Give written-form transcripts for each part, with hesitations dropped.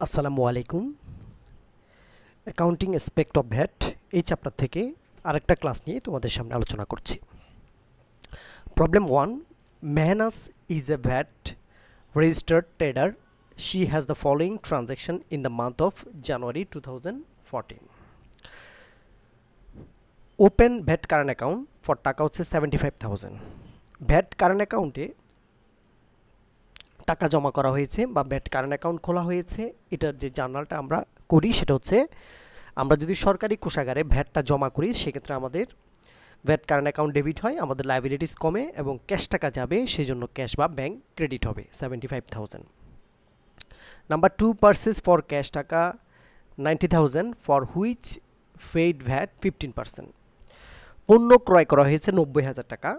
আসসালামু আলাইকুম। Accounting aspect of VAT এই চ্যাপ্টার থেকে আরেকটা ক্লাস নিয়ে তোমাদের সামনে আলোচনা করছি। Problem 1, Mehnas is a VAT registered trader. She has the following transaction in the month of January 2014। Open VAT current account for টাকা হচ্ছে 75,000। ভ্যাট কারেন্ট অ্যাকাউন্টে টাকা জমা করা হয়েছে বা ভ্যাট কারেন্ট অ্যাকাউন্ট খোলা হয়েছে। এটার যে জার্নালটা আমরা করি সেটা হচ্ছে, আমরা যদি সরকারি কোষাগারে ভ্যাটটা জমা করি সেক্ষেত্রে আমাদের ভ্যাট কারেন্ট অ্যাকাউন্ট ডেবিট হয়, আমাদের লাইবিলিটিস কমে এবং ক্যাশ টাকা যাবে, সেই জন্য ক্যাশ বা ব্যাংক ক্রেডিট হবে 75,000। নাম্বার 2, পারচেস ফর ক্যাশ টাকা 90,000 ফর হুইচ পেইড ভ্যাট 15%। পণ্য ক্রয় করা হয়েছে 90,000 টাকা,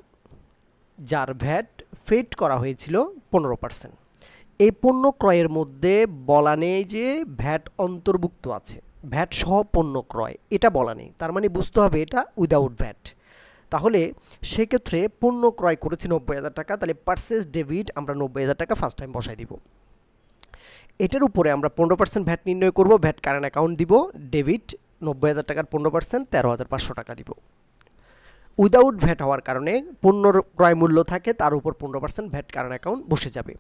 যার ভ্যাট পেইড করা হয়েছিল 15%। এই পণ্য ক্রয়ের মধ্যে বলা নেই যে ভ্যাট অন্তর্ভুক্ত আছে, ভ্যাট সহ পণ্য ক্রয় এটা বলা নেই, তার মানে বুঝতে হবে এটা উইদাউট ভ্যাট। তাহলে সেক্ষেত্রে পণ্য ক্রয় করেছি 90,000 টাকা, তাহলে পারচেস ডেবিট আমরা 90,000 টাকা ফার্স্ট টাইম বসাই দিব। এটার উপরে আমরা 15% ভ্যাট নির্ণয় করব, ভ্যাট কারেন্ট অ্যাকাউন্ট দিব, ডেবিট 90,000 টাকার 15% 13,500 টাকা দিব। উইদাউট ভ্যাট হওয়ার কারণে পণ্যর ক্রয় মূল্য থাকে, তার উপর 15% ভ্যাট কারেন্ট অ্যাকাউন্ট বসে যাবে।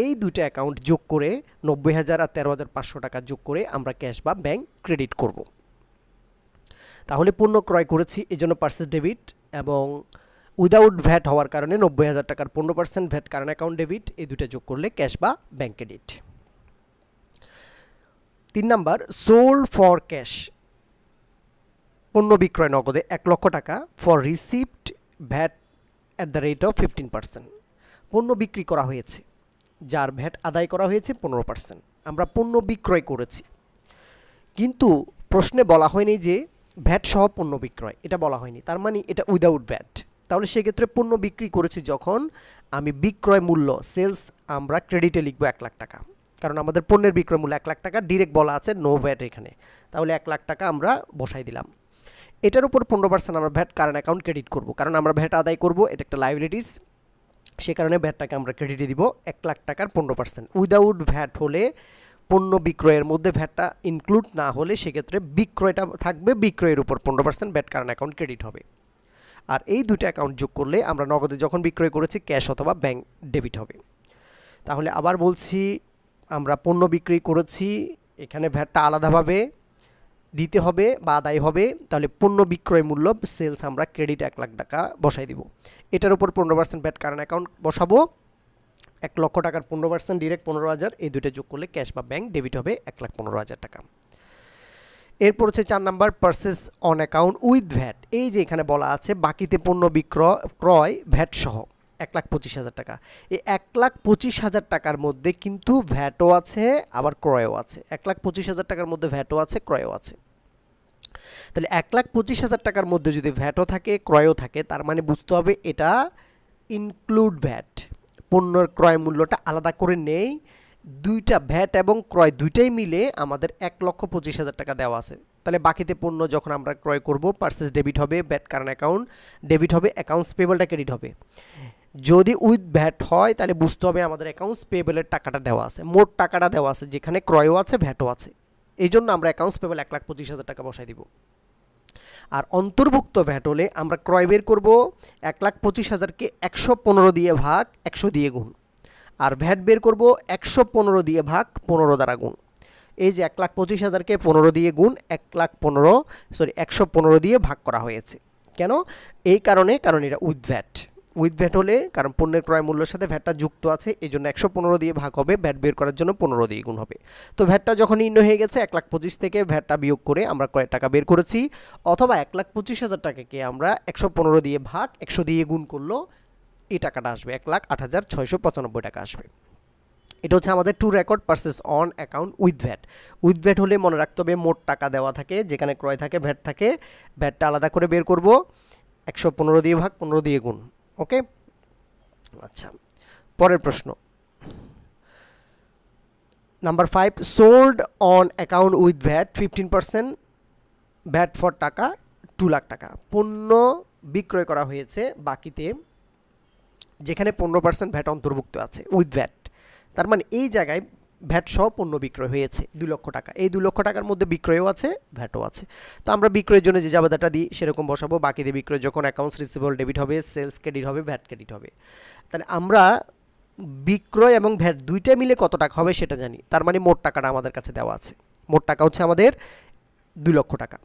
এই দুইটা অ্যাকাউন্ট যোগ করে 90,000 আর 13,500 টাকা যোগ করে আমরা ক্যাশ বা ব্যাংক ক্রেডিট করব। তাহলে পণ্য ক্রয় করেছি এই জন্য পারচেস ডেবিট, এবং উইদাউট ভ্যাট হওয়ার কারণে 90,000 টাকার 15% ভ্যাট কারেন্ট অ্যাকাউন্ট ডেবিট, এই দুইটা যোগ করলে ক্যাশ বা bank credit. 3 number, sold for cash, পণ্য বিক্রয় নগদে 1 লক্ষ টাকা for received VAT at the rate of 15%। পণ্য বিক্রি করা হয়েছে, যার ভ্যাট আদায় করা হয়েছে 15%। আমরা পণ্য বিক্রয় করেছি, কিন্তু প্রশ্নে বলা হয়নি যে ভ্যাট সহ পণ্য বিক্রয়, এটা বলা হয়নি, তার মানে এটা উইদাউট ভ্যাট। তাহলে সেক্ষেত্রে পণ্য বিক্রি করেছি যখন, আমি বিক্রয় মূল্য সেলস আমরা ক্রেডিটে লিখবো 1 লাখ টাকা, কারণ আমাদের পণ্যের বিক্রয় মূল্য 1 লাখ টাকা, ডিরেক্ট বলা আছে নো ভ্যাট এখানে, তাহলে 1 লাখ টাকা আমরা বসাই দিলাম। এটার উপর 15% আমরা ভ্যাট কারেন্ট অ্যাকাউন্ট ক্রেডিট করব, কারণ আমরা ভ্যাট আদায় করব, এটা একটা লাইবিলিটিস, সে কারণে ভ্যাটটাকে আমরা ক্রেডিটে দিব 1 লাখ টাকার 15%। উইদাউট ভ্যাট হলে পণ্য বিক্রয়ের মধ্যে ভ্যাটটা ইনক্লুড না হলে সেক্ষেত্রে বিক্রয়টা থাকবে, বিক্রয়ের উপর 15% ভ্যাট কারেন্ট অ্যাকাউন্ট ক্রেডিট হবে। আর এই দুটো অ্যাকাউন্ট যোগ করলে আমরা নগদে যখন বিক্রয় করেছি ক্যাশ অথবা ব্যাংক ডেবিট হবে। তাহলে আবার বলছি, আমরা পণ্য বিক্রি করেছি, এখানে ভ্যাটটা আলাদাভাবে দিতে হবে বা আদায় হবে, তাহলে পণ্য বিক্রয় মূল্য সেলস আমরা ক্রেডিট 1 লাখ টাকা বসাই দিব। এটার উপর 15% ভ্যাট কারেন্ট অ্যাকাউন্ট বসাবো, 1 লক্ষ টাকার 15% ডিরেক্ট 15,000, এই দুটো যোগ করলে ক্যাশ বা ব্যাংক ডেবিট হবে 1,15,000 টাকা। এরপর হচ্ছে 4 number, purchase on account with VAT. এই যে এখানে বলা আছে বাকিতে পণ্য ক্রয় ভ্যাট সহ 1,25,000 টাকা। এই 1,25,000 টাকার মধ্যে কিন্তু ভ্যাটও আছে আবার ক্রয়ও আছে, 1,25,000 টাকার মধ্যে ভ্যাটও আছে ক্রয়ও আছে। তাহলে 1,25,000 টাকার মধ্যে যদি ভ্যাটও থাকে ক্রয়ও থাকে, তার মানে বুঝতে হবে এটা ইনক্লুড ভ্যাট, পণ্যর ক্রয় মূল্যটা আলাদা করে নেই, দুইটা ভ্যাট এবং ক্রয় দুইটাই মিলে আমাদের 1,25,000 টাকা দেওয়া আছে। তাহলে বাকিতে পণ্য যখন আমরা ক্রয় করব পারচেস ডেবিট হবে, ভ্যাট কারেন্ট অ্যাকাউন্ট ডেবিট হবে, অ্যাকাউন্টস পেয়েবলটা ক্রেডিট হবে। যদি উইথ ভ্যাট হয় তাহলে বুঝতে হবে আমাদের অ্যাকাউন্টস পেয়েবলের টাকাটা দেওয়া আছে, মোট টাকাটা দেওয়া আছে, যেখানে ক্রয়ও আছে ভ্যাটও আছে, এই জন্য আমরা অ্যাকাউন্টস পেয়েবল 1,25,000 টাকা বসাই দিব। আর অন্তর্ভুক্ত ভ্যাট হলে আমরা ক্রয় বের করব, 1,25,000কে 115 দিয়ে ভাগ 100 দিয়ে গুণ, আর ভ্যাট বের করব 115 দিয়ে ভাগ 15 দ্বারা গুণ। এই যে 1,25,000কে 15 দিয়ে গুণ 115 দিয়ে ভাগ করা হয়েছে। কেন? এই কারণে, কারণ এটা উইথ ভ্যাট। উইথ ভ্যাট হলে, কারণ পণ্যের ক্রয় মূল্যের সাথে ভ্যাটটা যুক্ত আছে, এই জন্য 115 দিয়ে ভাগ হবে, ভ্যাট বের করার জন্য 15 দিয়ে গুণ হবে। তো ভ্যাটটা যখন নির্ণয় হয়ে গেছে 1,25,000 থেকে ভ্যাটটা বিয়োগ করে আমরা কয় টাকা বের করেছি, অথবা 1,25,000 টাকাকে আমরা 115 দিয়ে ভাগ 100 দিয়ে গুণ করলো, এই টাকাটা আসবে 1,08,695 টাকা আসবে। এটা হচ্ছে আমাদের two record purchase on account with VAT. With VAT হলে মনে রাখতে হবে মোট টাকা দেওয়া থাকে, যেখানে ক্রয় থাকে ভ্যাট থাকে, ভ্যাটটা আলাদা করে বের করব, 115 দিয়ে ভাগ 15 দিয়ে গুণ। ওকে, আচ্ছা, পরের প্রশ্ন number 5, sold on account with VAT 15%, VAT for টাকা 2 লাখ টাকা। পণ্য বিক্রয় করা হয়েছে বাকিতে, যেখানে 15% ভ্যাট অন্তর্ভুক্ত আছে উইথ ভ্যাট, তার মানে এই জায়গায় ভ্যাট সহ পণ্য বিক্রয় হয়েছে 2 লক্ষ টাকা। এই 2 লক্ষ টাকার মধ্যে বিক্রয়ও আছে, ভ্যাটও আছে। তো আমরা বিক্রয়ের জন্য যে জাবেদাটা দিই সেরকম বসাবো। বাকি দিয়ে বিক্রয় যখন অ্যাকাউন্টস রিসিভেবল ডেবিট হবে, সেলস ক্রেডিট হবে, ভ্যাট ক্রেডিট হবে। তাহলে আমরা বিক্রয় এবং ভ্যাট দুইটা মিলে কত টাকা হবে সেটা জানি। তার মানে মোট টাকাটা আমাদের কাছে দেওয়া আছে। মোট টাকা হচ্ছে আমাদের 2 লক্ষ টাকা।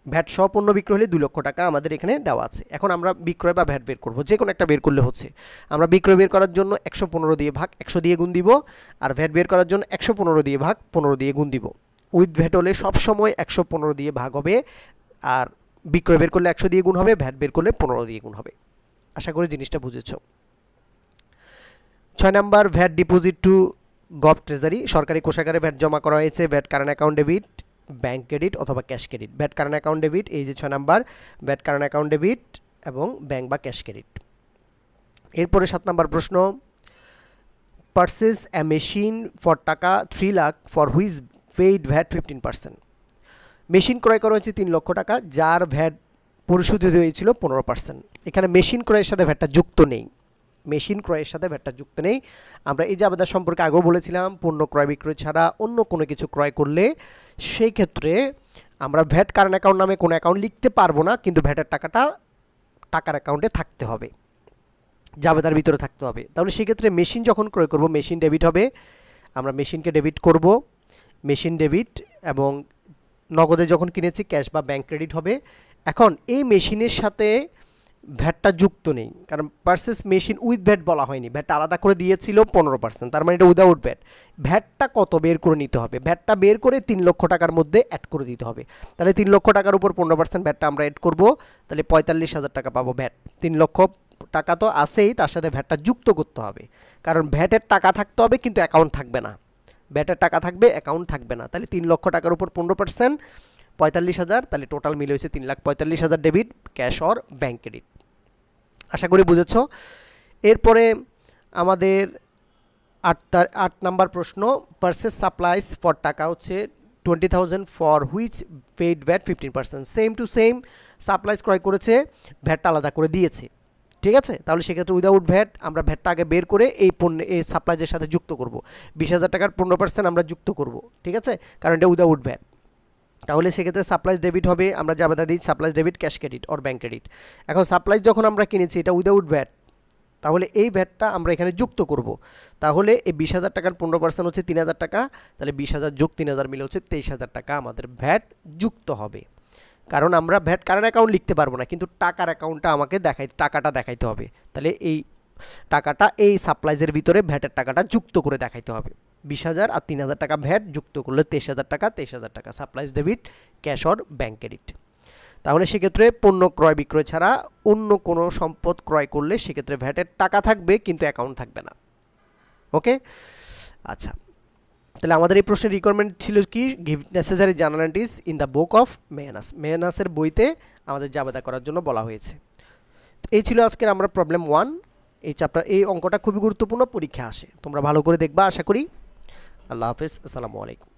ভ্যাট সহ পণ্য বিক্রয় হলে 2 লক্ষ টাকা আমাদের এখানে দেওয়া আছে। এখন আমরা বিক্রয় বা ভ্যাট বের করব, যে কোনো একটা বের করলে হচ্ছে। আমরা বিক্রয় বের করার জন্য 115 দিয়ে ভাগ 100 দিয়ে গুণ দিব, আর ভ্যাট বের করার জন্য 115 দিয়ে ভাগ 15 দিয়ে গুণ দিব। উইথ ভ্যাট হলে সবসময় 115 দিয়ে ভাগ হবে, আর বিক্রয় বের করলে 100 দিয়ে গুণ হবে, ভ্যাট বের করলে 15 দিয়ে গুণ হবে। আশা করি জিনিসটা বুঝেছ। 6 number, VAT deposit to gov treasury. সরকারি কোষাগারে ভ্যাট জমা করা হয়েছে। VAT current account debit, bank credit অথবা cash credit. VAT current account debit, এই যে 6 number, VAT current account debit এবং ব্যাংক বা ক্যাশ ক্রেডিট। এরপরে 7 নাম্বার প্রশ্ন, পারচেজ এ মেশিন ফর টাকা 3 lakh for which paid VAT 15%। Machine ক্রয় করা হয়েছে 3 লক্ষ টাকা, যার ভ্যাট পরিশোধিত হয়েছিল 15%। এখানে মেশিন ক্রয়ের সাথে ভ্যাটটা যুক্ত নেই। মেশিন ক্রয়ের সাথে ভ্যাটটা যুক্ত নেই। আমরা এই জাবেদা সম্পর্কে আগেও বলেছিলাম, পণ্য ক্রয় বিক্রয় ছাড়া অন্য কোনো কিছু ক্রয় করলে সেই ক্ষেত্রে আমরা ভ্যাট কারেন্ট অ্যাকাউন্ট নামে কোনো অ্যাকাউন্ট লিখতে পারবো না, কিন্তু ভ্যাটের টাকাটা টাকার অ্যাকাউন্টে থাকতে হবে, জাবেদার ভিতরে থাকতে হবে। তাহলে সেক্ষেত্রে মেশিন যখন ক্রয় করব, মেশিন ডেবিট হবে, আমরা মেশিনকে ডেবিট করব, মেশিন ডেবিট। এবং নগদে যখন কিনেছি ক্যাশ বা ব্যাংক ক্রেডিট হবে। এখন এই মেশিনের সাথে ভ্যাটটা যুক্ত নেই, কারণ পারচেস মেশিন উইথ ভ্যাট বলা হয়নি, ভ্যাটটা আলাদা করে দিয়েছিল 15%, তার মানে এটা উইদাউট ভ্যাট। ভ্যাটটা কত বের করে নিতে হবে, ভ্যাটটা বের করে 3 লক্ষ টাকার মধ্যে অ্যাড করে দিতে হবে। তাহলে 3 লক্ষ টাকার উপর 15% ভ্যাটটা আমরা অ্যাড করব, তাহলে 45,000 টাকা পাবো ভ্যাট। 3 লক্ষ টাকা তো আছেই, তার সাথে ভ্যাটটা যুক্ত করতে হবে, কারণ ভ্যাটের টাকা থাকতে হবে কিন্তু অ্যাকাউন্ট থাকবে না। ভ্যাটের টাকা থাকবে, অ্যাকাউন্ট থাকবে না। তাহলে 3 লক্ষ টাকার উপর 15% 45,000, তাহলে টোটাল মিলে হয়েছে 3,45,000 debit, cash or bank credit. আশা করি বুঝেছ। এরপরে আমাদের 8 নাম্বার প্রশ্ন, পারচেস সাপ্লাইস ফর টাকা হচ্ছে 20,000 for which paid VAT 15%। Same to same, supplies ক্রয় করেছে, ভ্যাটটা আলাদা করে দিয়েছে। ঠিক আছে, তাহলে সেক্ষেত্রে উইদাউট ভ্যাট আমরা ভ্যাটটা আগে বের করে এই পণ্য এই সাপ্লাইজের সাথে যুক্ত করব। 20,000 টাকার 15% আমরা যুক্ত করব, ঠিক আছে, কারণ এটা উইদাউট ভ্যাট। তাহলে সেক্ষেত্রে সাপ্লাইজ ডেবিট হবে, আমরা জাবেদা দিই supplies debit, cash credit or bank credit. এখন সাপ্লাইজ যখন আমরা কিনেছি এটা উইদাউট ভ্যাট, তাহলে এই ভ্যাটটা আমরা এখানে যুক্ত করব। তাহলে এই 20,000 টাকার 15% হচ্ছে 3,000 টাকা, তাহলে 20,000 যোগ 3,000 মিলে হচ্ছে 23,000 টাকা আমাদের ভ্যাট যুক্ত হবে। কারণ আমরা ভ্যাট কারেন্ট অ্যাকাউন্ট লিখতে পারবো না, কিন্তু টাকার অ্যাকাউন্টটা আমাকে টাকাটা দেখাইতে হবে। তাহলে এই টাকাটা এই সাপ্লাইজের ভিতরে ভ্যাটের টাকাটা যুক্ত করে দেখাইতে হবে। 20,000 আর 3,000 টাকা ভ্যাট যুক্ত করলে 23,000 টাকা, 23,000 টাকা supplies debit, cash or bank credit. তাহলে সেক্ষেত্রে পণ্য ক্রয় বিক্রয় ছাড়া অন্য কোনো সম্পদ ক্রয় করলে সেক্ষেত্রে ভ্যাটের টাকা থাকবে কিন্তু অ্যাকাউন্ট থাকবে না। ওকে, আচ্ছা, তাহলে আমাদের এই প্রশ্নের রিকোয়ারমেন্ট ছিল কি, give necessary journal entries in the book of Mehnaz. মেহনাসের বইতে আমাদের জাবেদা করার জন্য বলা হয়েছে। এই ছিল আজকের আমরা প্রবলেম 1। এই চ্যাপ্টার, এই অঙ্কটা খুবই গুরুত্বপূর্ণ, পরীক্ষা আসে, তোমরা ভালো করে দেখবা আশা করি। আল্লাহ হাফেজ, আসসালামু আলাইকুম।